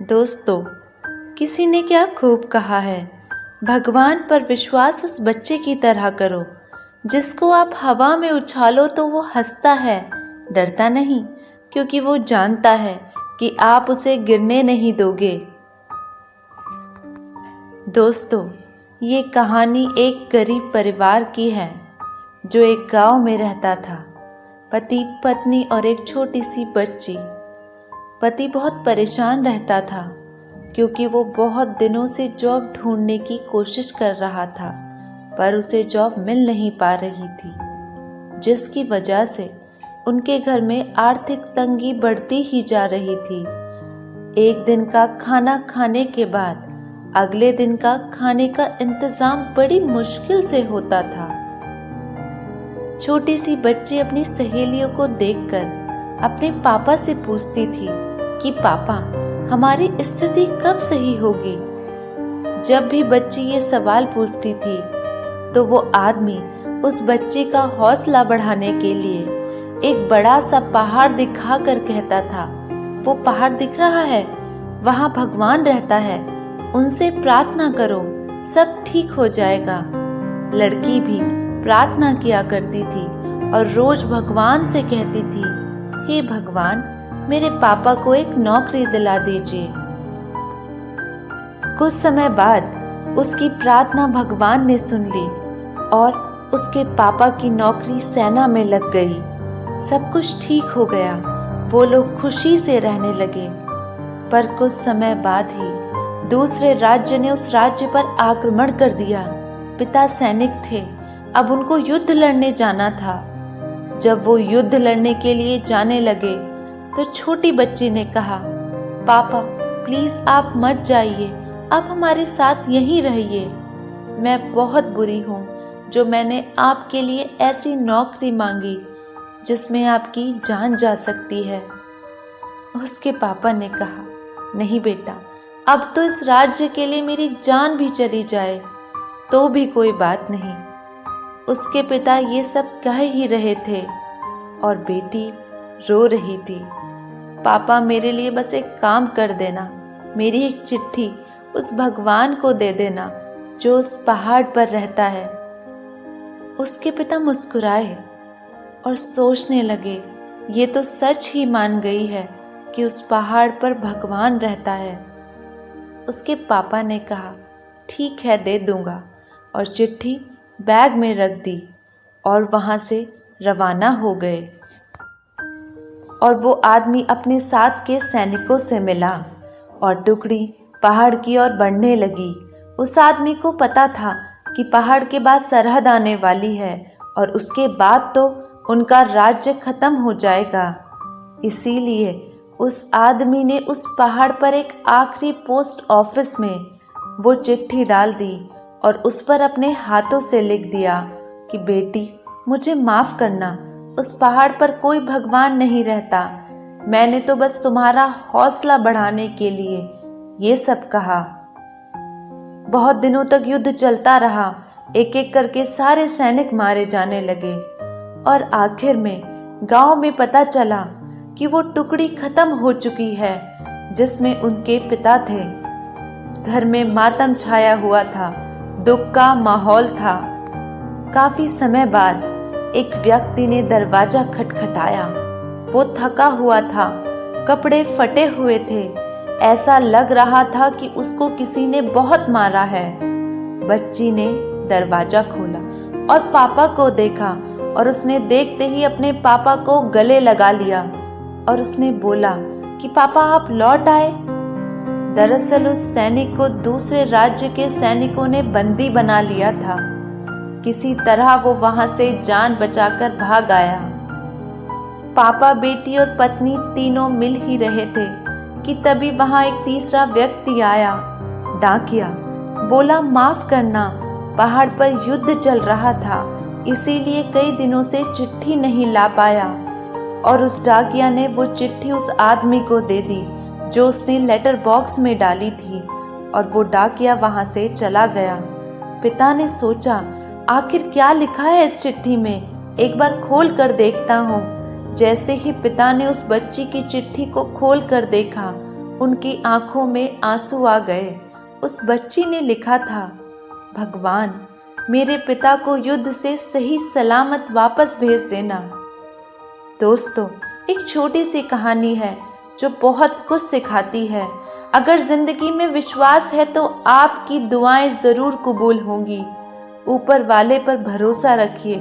दोस्तों, किसी ने क्या खूब कहा है, भगवान पर विश्वास उस बच्चे की तरह करो जिसको आप हवा में उछालो तो वो हंसता है, डरता नहीं, क्योंकि वो जानता है कि आप उसे गिरने नहीं दोगे। दोस्तों, ये कहानी एक गरीब परिवार की है जो एक गांव में रहता था। पति, पत्नी और एक छोटी सी बच्ची। पति बहुत परेशान रहता था क्योंकि वो बहुत दिनों से जॉब ढूंढने की कोशिश कर रहा था, पर उसे जॉब मिल नहीं पा रही थी, जिसकी वजह से उनके घर में आर्थिक तंगी बढ़ती ही जा रही थी। एक दिन का खाना खाने के बाद अगले दिन का खाने का इंतजाम बड़ी मुश्किल से होता था। छोटी सी बच्ची अपनी सहेलियों को देखकर अपने पापा से पूछती थी कि पापा, हमारी स्थिति कब सही होगी। जब भी बच्ची ये सवाल पूछती थी तो वो आदमी उस बच्ची का हौसला बढ़ाने के लिए एक बड़ा सा पहाड़ दिखाकर कहता था, वो पहाड़ दिख रहा है, वहां भगवान रहता है, उनसे प्रार्थना करो, सब ठीक हो जाएगा। लड़की भी प्रार्थना किया करती थी और रोज भगवान से कहती थी, हे भगवान, मेरे पापा को एक नौकरी दिला दीजिए। कुछ समय बाद उसकी प्रार्थना भगवान ने सुन ली और उसके पापा की नौकरी सेना में लग गई। सब कुछ ठीक हो गया, वो लोग खुशी से रहने लगे। पर कुछ समय बाद ही दूसरे राज्य ने उस राज्य पर आक्रमण कर दिया। पिता सैनिक थे, अब उनको युद्ध लड़ने जाना था। जब वो युद्ध लड़ने के लिए जाने लगे तो छोटी बच्ची ने कहा, पापा प्लीज आप मत जाइए, आप हमारे साथ यहीं रहिए। मैं बहुत बुरी हूँ जो मैंने आपके लिए ऐसी नौकरी मांगी जिसमें आपकी जान जा सकती है। उसके पापा ने कहा, नहीं बेटा, अब तो इस राज्य के लिए मेरी जान भी चली जाए तो भी कोई बात नहीं। उसके पिता ये सब कह ही रहे थे और बेटी रो रही थी। पापा, मेरे लिए बस एक काम कर देना, मेरी एक चिट्ठी उस भगवान को दे देना जो उस पहाड़ पर रहता है। उसके पिता मुस्कुराए और सोचने लगे, ये तो सच ही मान गई है कि उस पहाड़ पर भगवान रहता है। उसके पापा ने कहा, ठीक है, दे दूंगा, और चिट्ठी बैग में रख दी और वहां से रवाना हो गए। और वो आदमी अपने साथ के सैनिकों से मिला और टुकड़ी पहाड़ की ओर बढ़ने लगी। उस आदमी को पता था कि पहाड़ के बाद सरहद आने वाली है और उसके बाद तो उनका राज्य खत्म हो जाएगा। इसीलिए उस आदमी ने उस पहाड़ पर एक आखिरी पोस्ट ऑफिस में वो चिट्ठी डाल दी और उस पर अपने हाथों से लिख दिया कि बेटी, मुझे माफ करना, उस पहाड़ पर कोई भगवान नहीं रहता। मैंने तो बस तुम्हारा हौसला बढ़ाने के लिए ये सब कहा। बहुत दिनों तक युद्ध चलता रहा, एक एक करके सारे सैनिक मारे जाने लगे और आखिर में गांव में पता चला कि वो टुकड़ी खत्म हो चुकी है जिसमें उनके पिता थे। घर में मातम छाया हुआ था, दुख का माहौल था। काफी समय बाद एक व्यक्ति ने दरवाजा खटखटाया। वो थका हुआ था, कपड़े फटे हुए थे, ऐसा लग रहा था कि उसको किसी ने बहुत मारा है। बच्ची ने दरवाजा खोला और पापा को देखा और उसने देखते ही अपने पापा को गले लगा लिया और उसने बोला कि पापा, आप लौट आए। दरअसल उस सैनिक को दूसरे राज्य के सैनिकों ने बंदी बना लिया था। किसी तरह वो वहां से जान बचाकर भाग आया। पापा, बेटी और पत्नी तीनों मिल ही रहे थे कि तभी वहां एक तीसरा व्यक्ति आया। डाकिया बोला, माफ करना, पहाड़ पर युद्ध चल रहा था, इसीलिए कई दिनों से चिट्ठी नहीं ला पाया। और उस डाकिया ने वो चिट्ठी उस आदमी को दे दी जो उसने लेटर बॉक्स में डाली थी और वो डाकिया वहां से चला गया। पिता ने सोचा, आखिर क्या लिखा है इस चिट्ठी में, एक बार खोल कर देखता हूँ। जैसे ही पिता ने उस बच्ची की चिट्ठी को खोल कर देखा, उनकी आंखों में आंसू आ गए। उस बच्ची ने लिखा था, भगवान मेरे पिता को युद्ध से सही सलामत वापस भेज देना। दोस्तों, एक छोटी सी कहानी है जो बहुत कुछ सिखाती है। अगर जिंदगी में विश्वास है तो आपकी दुआएं जरूर कबूल होंगी। ऊपर वाले पर भरोसा रखिए